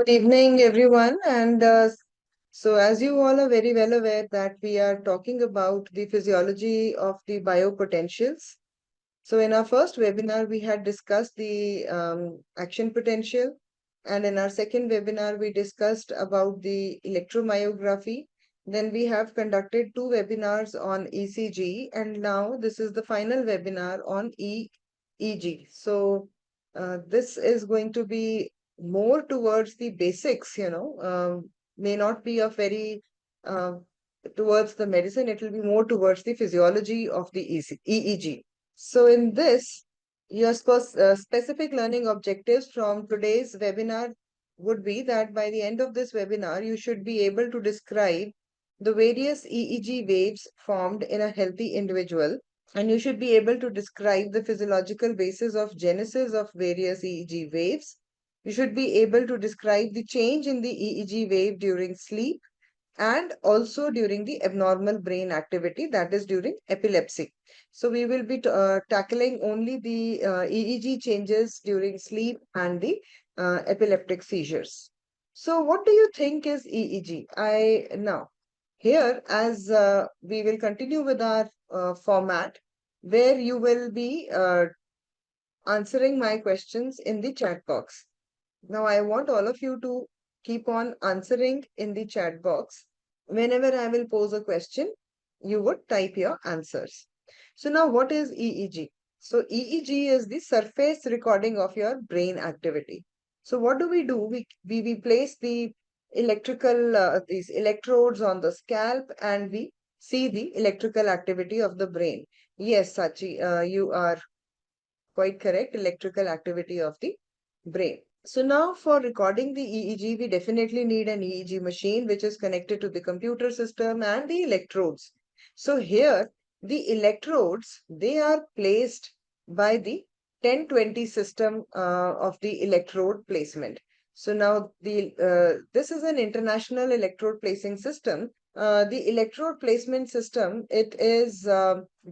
Good evening, everyone. So, as you all are very well aware, that we are talking about the physiology of the biopotentials. So, in our first webinar, we had discussed the action potential, and in our second webinar, we discussed about the electromyography. Then we have conducted two webinars on ECG, and now this is the final webinar on EEG. So, this is going to be more towards the basics, may not be a very towards the medicine, it will be more towards the physiology of the EEG. So in this, your specific learning objectives from today's webinar would be that by the end of this webinar, you should be able to describe the various EEG waves formed in a healthy individual, and you should be able to describe the physiological basis of genesis of various EEG waves. You should be able to describe the change in the EEG wave during sleep and also during the abnormal brain activity, that is during epilepsy. So we will be tackling only the EEG changes during sleep and the epileptic seizures. So what do you think is EEG? Now here, as we will continue with our format, where you will be answering my questions in the chat box. Now, I want all of you to keep on answering in the chat box. Whenever I will pose a question, you would type your answers. So now, what is EEG? So EEG is the surface recording of your brain activity. So what do? We place the these electrodes on the scalp, and we see the electrical activity of the brain. Yes, Sachi, you are quite correct. Electrical activity of the brain. So now for recording the EEG, we definitely need an EEG machine which is connected to the computer system and the electrodes. So here, the electrodes, they are placed by the 1020 system of the electrode placement. So now this is an international electrode placing system. The electrode placement system, it is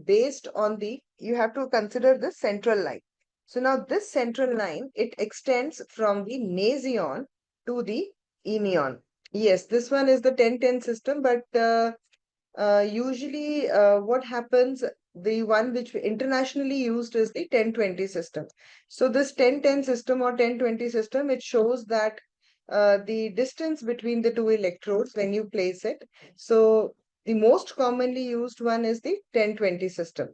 based on you have to consider the central line. So now this central line, it extends from the nasion to the emion. Yes, this one is the 1010 system, but usually what happens, the one which internationally used is the 1020 system. So this 1010 system or 1020 system, it shows that the distance between the two electrodes when you place it. So the most commonly used one is the 1020 system,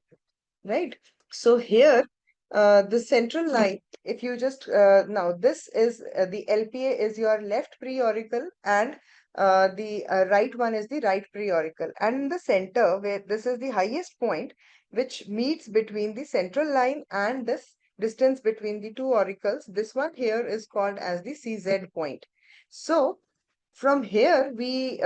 right? So here, the central line, if you just, now this is the LPA is your left preauricle, and the right one is the right preauricle. And in the center, where this is the highest point, which meets between the central line and this distance between the two auricles, this one here is called as the CZ point. So from here, we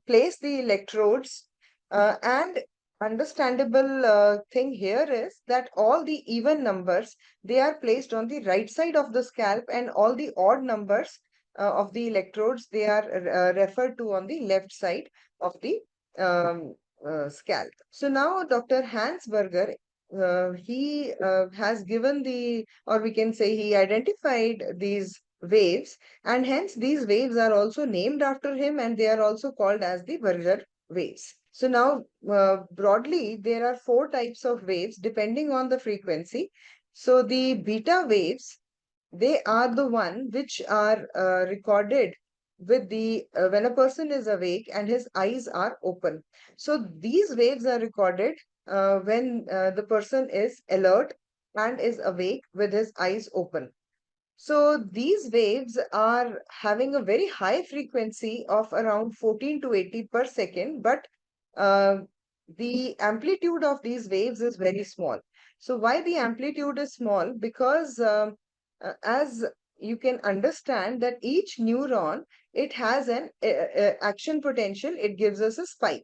place the electrodes, and understandable thing here is that all the even numbers, they are placed on the right side of the scalp, and all the odd numbers of the electrodes, they are referred to on the left side of the scalp. So now Dr. Hans Berger, he has given or we can say he identified these waves, and hence these waves are also named after him, and they are also called as the Berger waves. So now, broadly, there are four types of waves depending on the frequency. So the beta waves, they are the one which are recorded with when a person is awake and his eyes are open. So these waves are recorded when the person is alert and is awake with his eyes open. So these waves are having a very high frequency of around 14 to 80 per second, but uh, the amplitude of these waves is very small. So why the amplitude is small? Because as you can understand that each neuron, it has an action potential, it gives us a spike.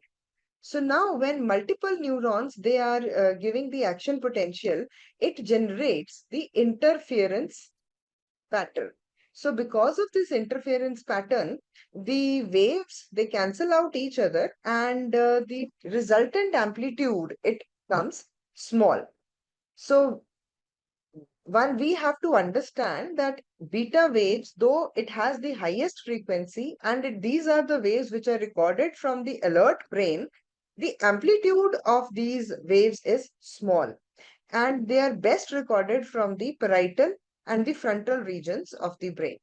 So now when multiple neurons, they are giving the action potential, it generates the interference pattern. So because of this interference pattern, the waves, they cancel out each other, and the resultant amplitude, it comes small. So we have to understand that beta waves, though it has the highest frequency, and these are the waves which are recorded from the alert brain, the amplitude of these waves is small, and they are best recorded from the parietal and the frontal regions of the brain.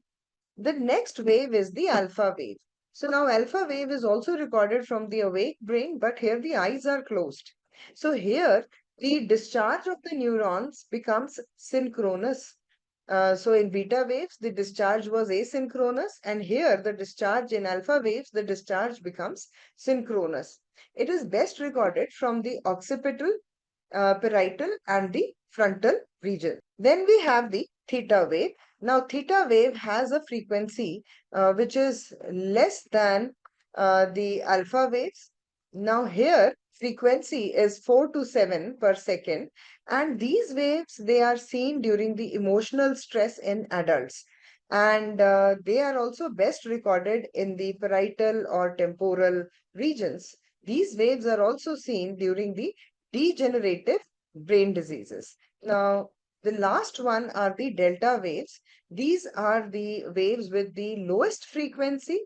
The next wave is the alpha wave. So now alpha wave is also recorded from the awake brain, but here the eyes are closed. So here the discharge of the neurons becomes synchronous. So in beta waves, the discharge was asynchronous, and here the discharge in alpha waves, the discharge becomes synchronous. It is best recorded from the occipital, parietal, and the frontal region. Then we have the theta wave. Now, theta wave has a frequency which is less than the alpha waves. Now, here frequency is 4 to 7 per second, and these waves, they are seen during the emotional stress in adults, and they are also best recorded in the parietal or temporal regions. These waves are also seen during the degenerative brain diseases. Now, the last one are the delta waves. These are the waves with the lowest frequency.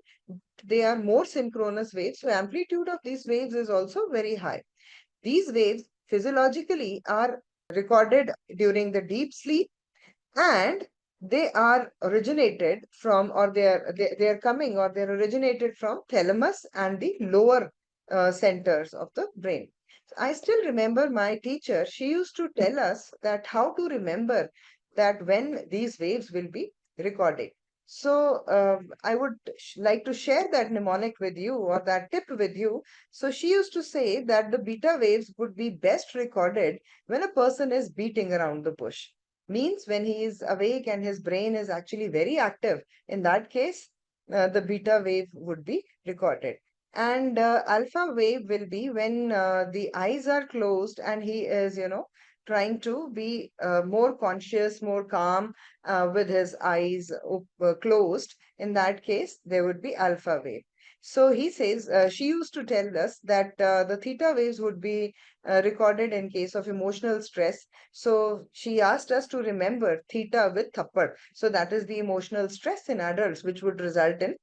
They are more synchronous waves. So amplitude of these waves is also very high. These waves physiologically are recorded during the deep sleep, and they are originated from, or they are coming, or they're originated from thalamus and the lower centers of the brain. I still remember my teacher, she used to tell us that how to remember that when these waves will be recorded. So I would like to share that mnemonic with you, or that tip with you. So she used to say that the beta waves would be best recorded when a person is beating around the bush, means when he is awake and his brain is actually very active. In that case, the beta wave would be recorded. And alpha wave will be when the eyes are closed and he is, trying to be more conscious, more calm with his eyes closed. In that case, there would be alpha wave. So he says, she used to tell us that the theta waves would be recorded in case of emotional stress. So she asked us to remember theta with thappad. So that is the emotional stress in adults, which would result in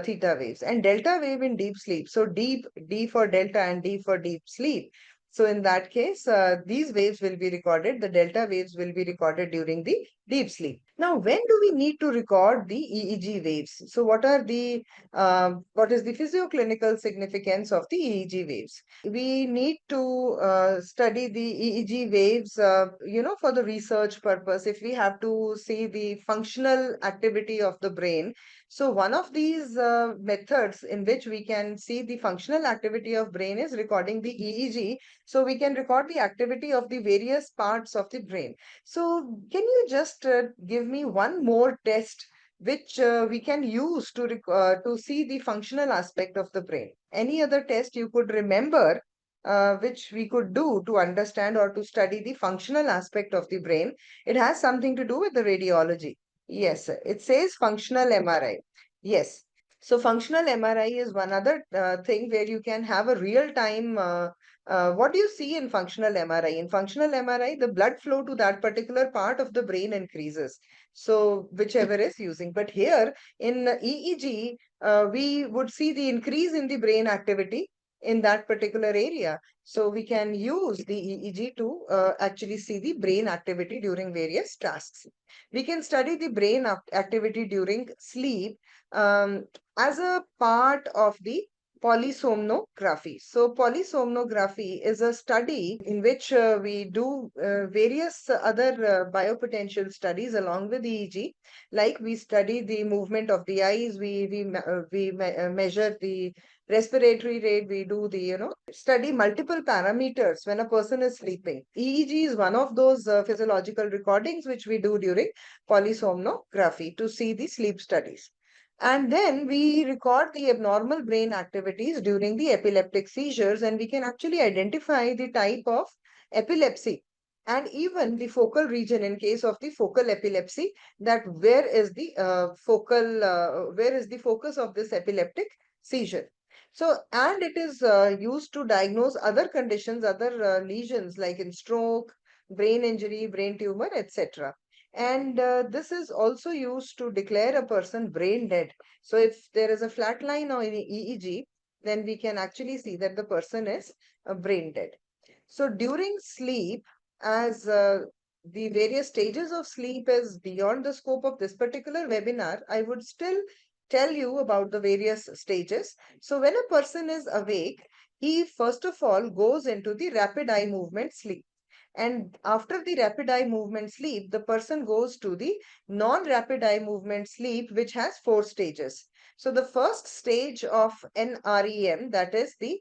theta waves, and delta wave in deep sleep. So deep, D for delta and D for deep sleep. So in that case, these waves will be recorded. The delta waves will be recorded during the deep sleep. Now, when do we need to record the EEG waves? So what is the physioclinical significance of the EEG waves? We need to study the EEG waves, for the research purpose. If we have to see the functional activity of the brain, so one of these methods in which we can see the functional activity of brain is recording the EEG. So we can record the activity of the various parts of the brain. So can you just give me one more test which we can use to see the functional aspect of the brain? Any other test you could remember which we could do to understand or to study the functional aspect of the brain? It has something to do with the radiology. Yes, it says functional MRI. Yes. So functional MRI is one other thing where you can have a real time. What do you see in functional MRI? In functional MRI, the blood flow to that particular part of the brain increases. So whichever is using. But here in EEG, we would see the increase in the brain activity in that particular area. So we can use the EEG to actually see the brain activity during various tasks. We can study the brain activity during sleep as a part of the polysomnography. So polysomnography is a study in which we do various other biopotential studies along with EEG. Like we study the movement of the eyes, we measure the respiratory rate, we do the study multiple parameters when a person is sleeping. EEG is one of those physiological recordings which we do during polysomnography to see the sleep studies. And then we record the abnormal brain activities during the epileptic seizures, and we can actually identify the type of epilepsy and even the focal region in case of the focal epilepsy, that where is the focus of this epileptic seizure. So, and it is used to diagnose other conditions, other lesions like in stroke, brain injury, brain tumor, etc. And this is also used to declare a person brain dead. So if there is a flat line on the EEG, then we can actually see that the person is brain dead. So during sleep, as the various stages of sleep is beyond the scope of this particular webinar, I would still tell you about the various stages. So when a person is awake, he first of all goes into the rapid eye movement sleep. And after the rapid eye movement sleep, the person goes to the non-rapid eye movement sleep, which has 4 stages. So the first stage of NREM, that is the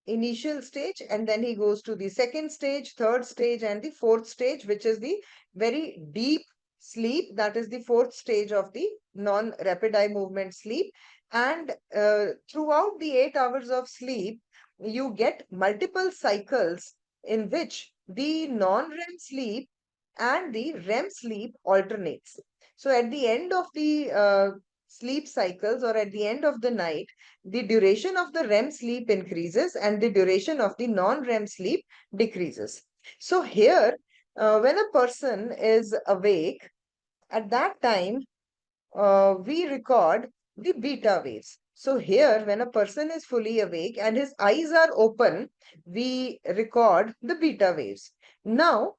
initial stage, and then he goes to the second stage, third stage, and the fourth stage, which is the very deep sleep. That is the fourth stage of the non-rapid eye movement sleep. And throughout the 8 hours of sleep, you get multiple cycles in which the non-REM sleep and the REM sleep alternates. So at the end of the sleep cycles, or at the end of the night, the duration of the REM sleep increases and the duration of the non-REM sleep decreases. So here, when a person is awake, at that time, we record the beta waves. So here, when a person is fully awake and his eyes are open, we record the beta waves. Now,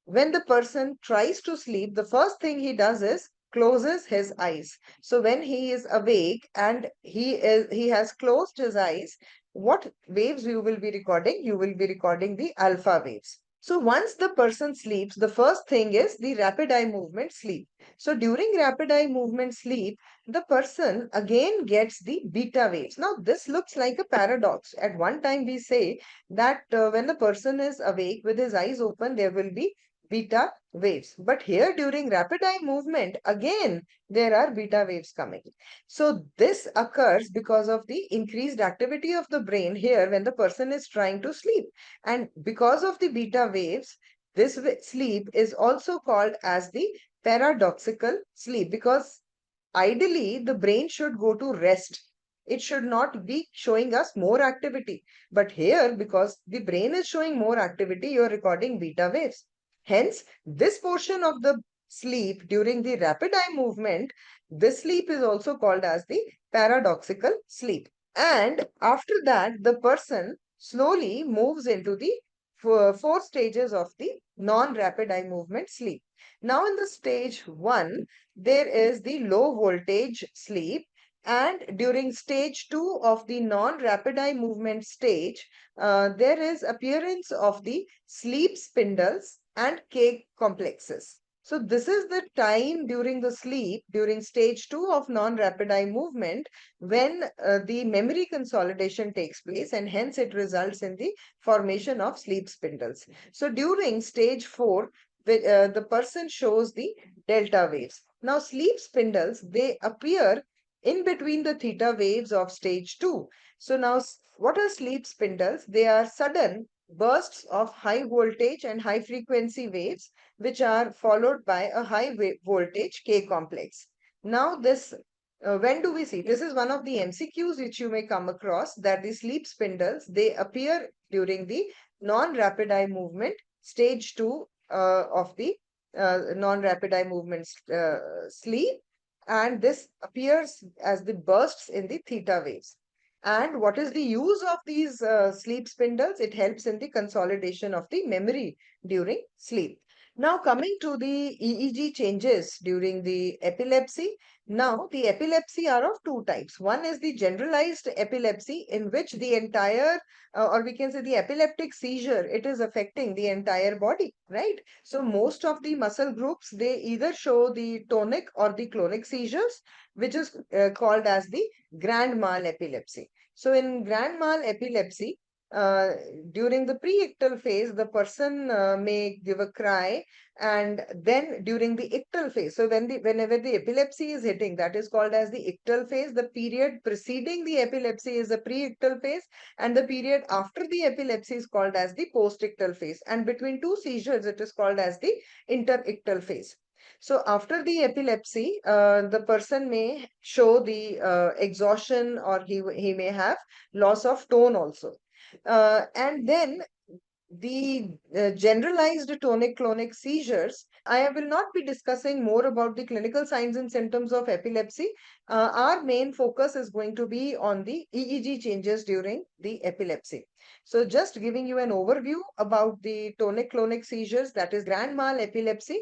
when the person tries to sleep, the first thing he does is closes his eyes. So when he is awake and he has closed his eyes, what waves you will be recording? You will be recording the alpha waves. So once the person sleeps, the first thing is the rapid eye movement sleep. So during rapid eye movement sleep, the person again gets the beta waves. Now this looks like a paradox. At one time we say that when the person is awake with his eyes open, there will be beta waves. But here during rapid eye movement, again, there are beta waves coming. So this occurs because of the increased activity of the brain here when the person is trying to sleep. And because of the beta waves, this sleep is also called as the paradoxical sleep, because ideally the brain should go to rest. It should not be showing us more activity. But here, because the brain is showing more activity, you're recording beta waves. Hence, this portion of the sleep during the rapid eye movement, this sleep is also called as the paradoxical sleep. And after that, the person slowly moves into the 4 stages of the non-rapid eye movement sleep. Now, in the stage 1, there is the low voltage sleep. And during stage 2 of the non-rapid eye movement stage, there is appearance of the sleep spindles and K complexes. So this is the time during the sleep, during stage 2 of non-rapid eye movement, when the memory consolidation takes place, and hence it results in the formation of sleep spindles. So during stage 4, the person shows the delta waves. Now sleep spindles, they appear in between the theta waves of stage 2. So now what are sleep spindles? They are sudden bursts of high voltage and high frequency waves, which are followed by a high voltage K complex. Now this, when do we see? This is one of the MCQs which you may come across, that the sleep spindles, they appear during the non-rapid eye movement, stage 2 of the non-rapid eye movement sleep. And this appears as the bursts in the theta waves. And what is the use of these sleep spindles? It helps in the consolidation of the memory during sleep. Now, coming to the EEG changes during the epilepsy. Now, the epilepsy are of 2 types. One is the generalized epilepsy, in which the entire, or we can say the epileptic seizure, it is affecting the entire body, right? So, most of the muscle groups, they either show the tonic or the clonic seizures, which is called as the grand mal epilepsy. So, in grand mal epilepsy, uh, during the pre-ictal phase, the person may give a cry, and then during the ictal phase, so whenever the epilepsy is hitting, that is called as the ictal phase. The period preceding the epilepsy is the pre-ictal phase, and the period after the epilepsy is called as the post-ictal phase. And between 2 seizures, it is called as the interictal phase. So after the epilepsy, the person may show the exhaustion, or he may have loss of tone also. And then the generalized tonic-clonic seizures, I will not be discussing more about the clinical signs and symptoms of epilepsy. Our main focus is going to be on the EEG changes during the epilepsy. So just giving you an overview about the tonic-clonic seizures, that is grand mal epilepsy.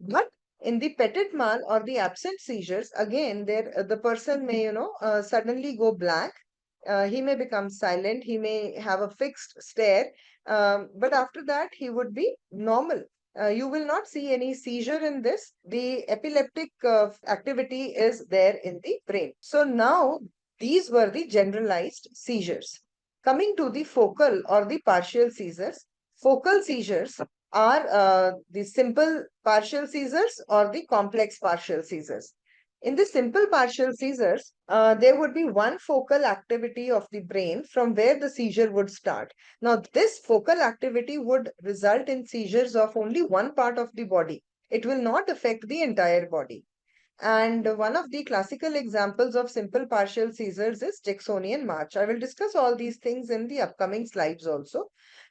But in the petit mal or the absent seizures, again, there the person may, suddenly go blank. He may become silent. He may have a fixed stare, but after that, he would be normal. You will not see any seizure in this. The epileptic activity is there in the brain. So now these were the generalized seizures. Coming to the focal or the partial seizures, focal seizures are the simple partial seizures or the complex partial seizures. In the simple partial seizures, there would be one focal activity of the brain from where the seizure would start. Now, this focal activity would result in seizures of only one part of the body. It will not affect the entire body. And one of the classical examples of simple partial seizures is Jacksonian march. I will discuss all these things in the upcoming slides also.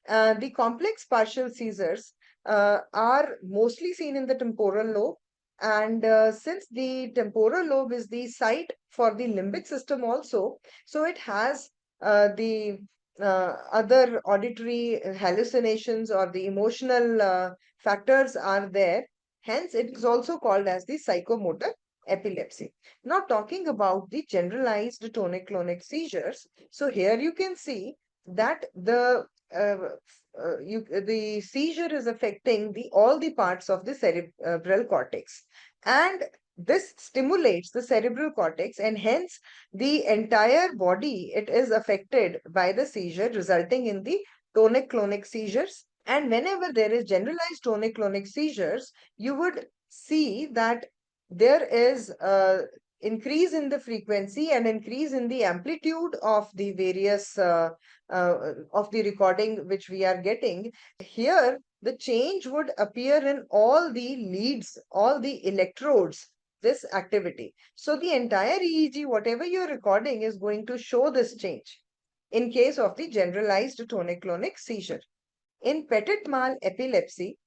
The complex partial seizures are mostly seen in the temporal lobe. And since the temporal lobe is the site for the limbic system also, so it has the other auditory hallucinations or the emotional factors are there. Hence, it is also called as the psychomotor epilepsy. Now, talking about the generalized tonic-clonic seizures, so here you can see that the seizure is affecting all the parts of the cerebral cortex, and this stimulates the cerebral cortex, and hence the entire body it is affected by the seizure, resulting in the tonic-clonic seizures. And whenever there is generalized tonic-clonic seizures, you would see that there is a increase in the frequency and increase in the amplitude of the various of the recording which we are getting. Here, the change would appear in all the leads, all the electrodes, this activity. So the entire EEG, whatever you're recording, is going to show this change in case of the generalized tonic-clonic seizure. In petit mal epilepsy,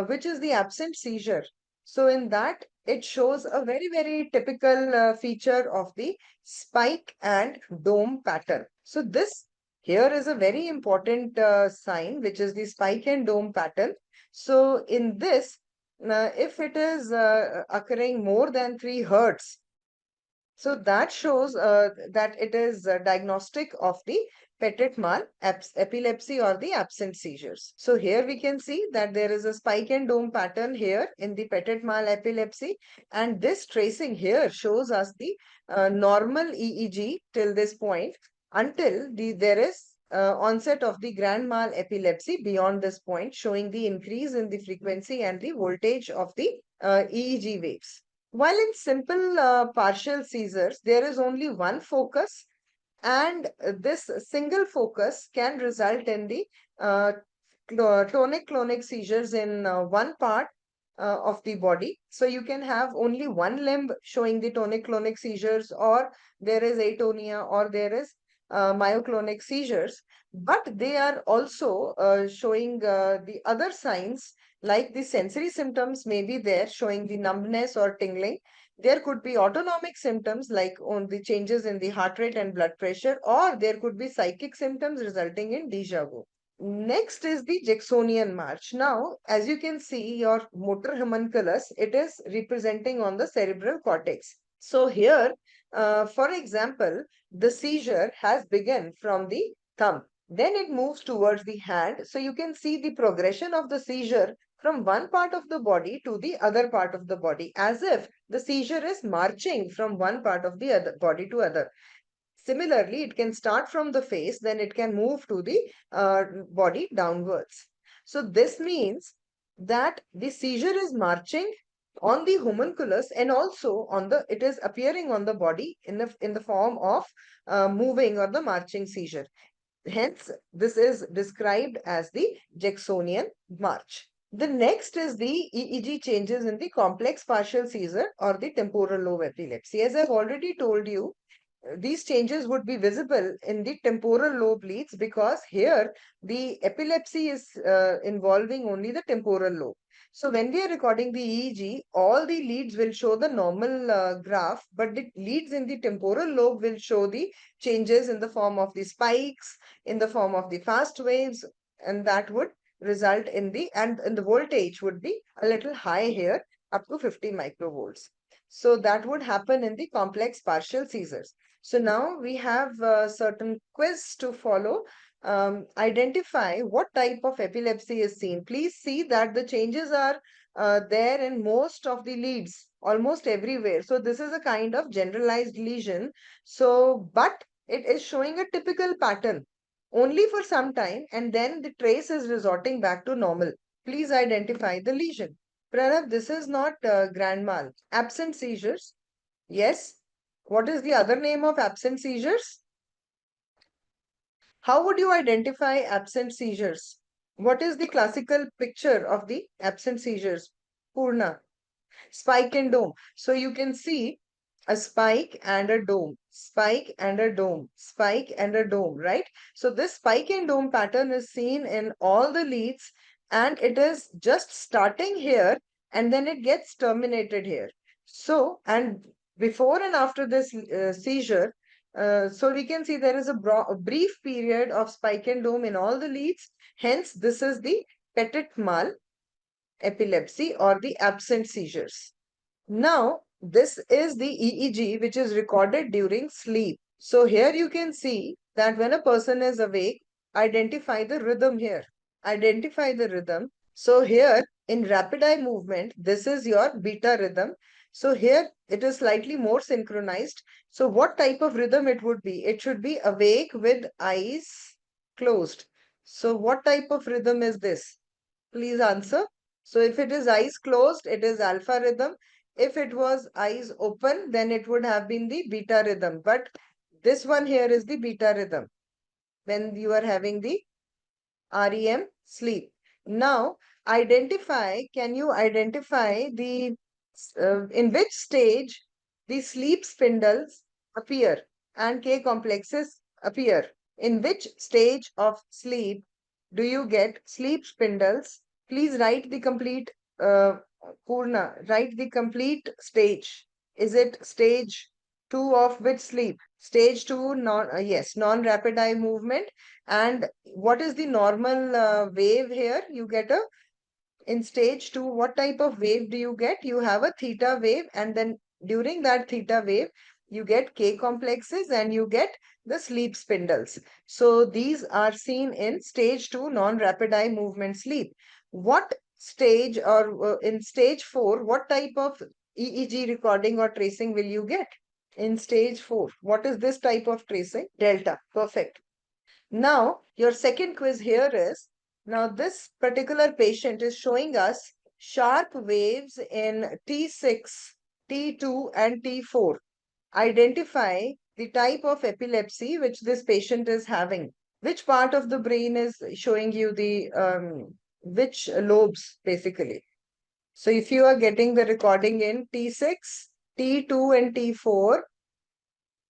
which is the absent seizure, so in that it shows a very, very typical feature of the spike and dome pattern. So this here is a very important sign, which is the spike and dome pattern. So in this, if it is occurring more than 3 hertz, so that shows that it is diagnostic of the petit mal epilepsy or the absent seizures. So here we can see that there is a spike and dome pattern here in the petit mal epilepsy, and this tracing here shows us the normal EEG till this point until there is onset of the grand mal epilepsy beyond this point, showing the increase in the frequency and the voltage of the EEG waves. While in simple partial seizures, there is only one focus, and this single focus can result in the tonic-clonic seizures in one part of the body. So you can have only one limb showing the tonic-clonic seizures, or there is atonia, or there is myoclonic seizures. But they are also showing the other signs, like the sensory symptoms may be there, showing the numbness or tingling. There could be autonomic symptoms like on the changes in the heart rate and blood pressure, or there could be psychic symptoms resulting in déjà vu. Next is the Jacksonian march. Now, as you can see, your motor homunculus, it is representing on the cerebral cortex. So here, for example, the seizure has begun from the thumb. Then it moves towards the hand. So you can see the progression of the seizure from one part of the body to the other part of the body, as if the seizure is marching from one part of the other body to other. Similarly, it can start from the face, then it can move to the body downwards. So this means that the seizure is marching on the homunculus, and also on the it is appearing on the body in the form of moving or the marching seizure. Hence, this is described as the Jacksonian march. The next is the EEG changes in the complex partial seizure or the temporal lobe epilepsy. As I've already told you, these changes would be visible in the temporal lobe leads, because here the epilepsy is involving only the temporal lobe. So when we are recording the EEG, all the leads will show the normal graph, but the leads in the temporal lobe will show the changes in the form of the spikes, in the form of the fast waves, and that would result in and the voltage would be a little high here, up to 50 microvolts. So that would happen in the complex partial seizures. So now we have a certain quiz to follow. Identify what type of epilepsy is seen. Please see that the changes are there in most of the leads, almost everywhere. So this is a kind of generalized lesion. So, but it is showing a typical pattern only for some time, and then the trace is resorting back to normal. Please identify the lesion. Pranav, this is not grand mal. Absent seizures. Yes. What is the other name of absent seizures? How would you identify absent seizures? What is the classical picture of the absent seizures? Purna. Spike and dome. So you can see a spike and a dome, spike and a dome, spike and a dome, right? So this spike and dome pattern is seen in all the leads, and it is just starting here and then it gets terminated here. So, and before and after this seizure, so we can see there is a brief period of spike and dome in all the leads. Hence, this is the petit mal epilepsy or the absent seizures. Now, this is the EEG which is recorded during sleep. So here you can see that when a person is awake, identify the rhythm here. Identify the rhythm. So here in rapid eye movement, this is your beta rhythm. So here it is slightly more synchronized. So what type of rhythm it would be? It should be awake with eyes closed. So what type of rhythm is this? Please answer. So if it is eyes closed, it is alpha rhythm. If it was eyes open, then it would have been the beta rhythm. But this one here is the beta rhythm when you are having the REM sleep. Now, can you identify in which stage the sleep spindles appear and K complexes appear? In which stage of sleep do you get sleep spindles? Please write the complete, Purna, write the complete stage. Is it stage 2 of which sleep? Stage 2, yes, non-rapid eye movement. And what is the normal wave here? You get in stage 2, what type of wave do you get? You have a theta wave, and then during that theta wave, you get K complexes and you get the sleep spindles. So these are seen in stage 2 non-rapid eye movement sleep. What stage, or in stage 4, what type of EEG recording or tracing will you get? In stage 4, what is this type of tracing? Delta. Perfect. Now, your second quiz here is, now this particular patient is showing us sharp waves in T6, T2 and T4. Identify the type of epilepsy which this patient is having. Which part of the brain is showing you which lobes basically? So if you are getting the recording in T6, T2 and T4,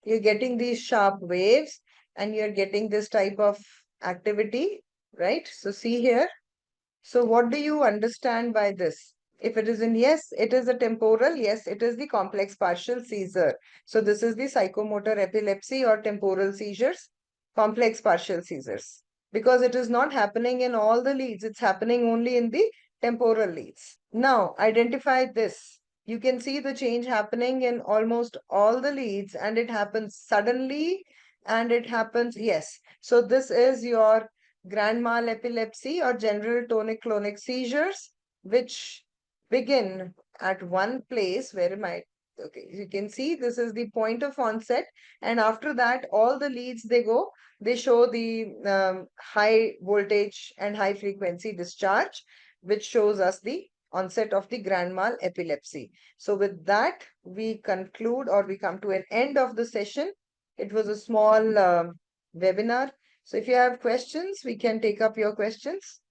you're getting these sharp waves and you're getting this type of activity, right? So see here. So what do you understand by this? If it is in yes, it is a temporal. Yes, it is the complex partial seizure. So this is the psychomotor epilepsy or temporal seizures, complex partial seizures. Because it is not happening in all the leads. It's happening only in the temporal leads. Now, identify this. You can see the change happening in almost all the leads, and it happens suddenly and it happens, yes. So this is your grand mal epilepsy or general tonic-clonic seizures, which begin at one place. Where am I? Okay, you can see this is the point of onset, and after that, all the leads they show the high voltage and high frequency discharge, which shows us the onset of the grand mal epilepsy. So with that, we conclude, or we come to an end of the session. It was a small webinar. So if you have questions, we can take up your questions.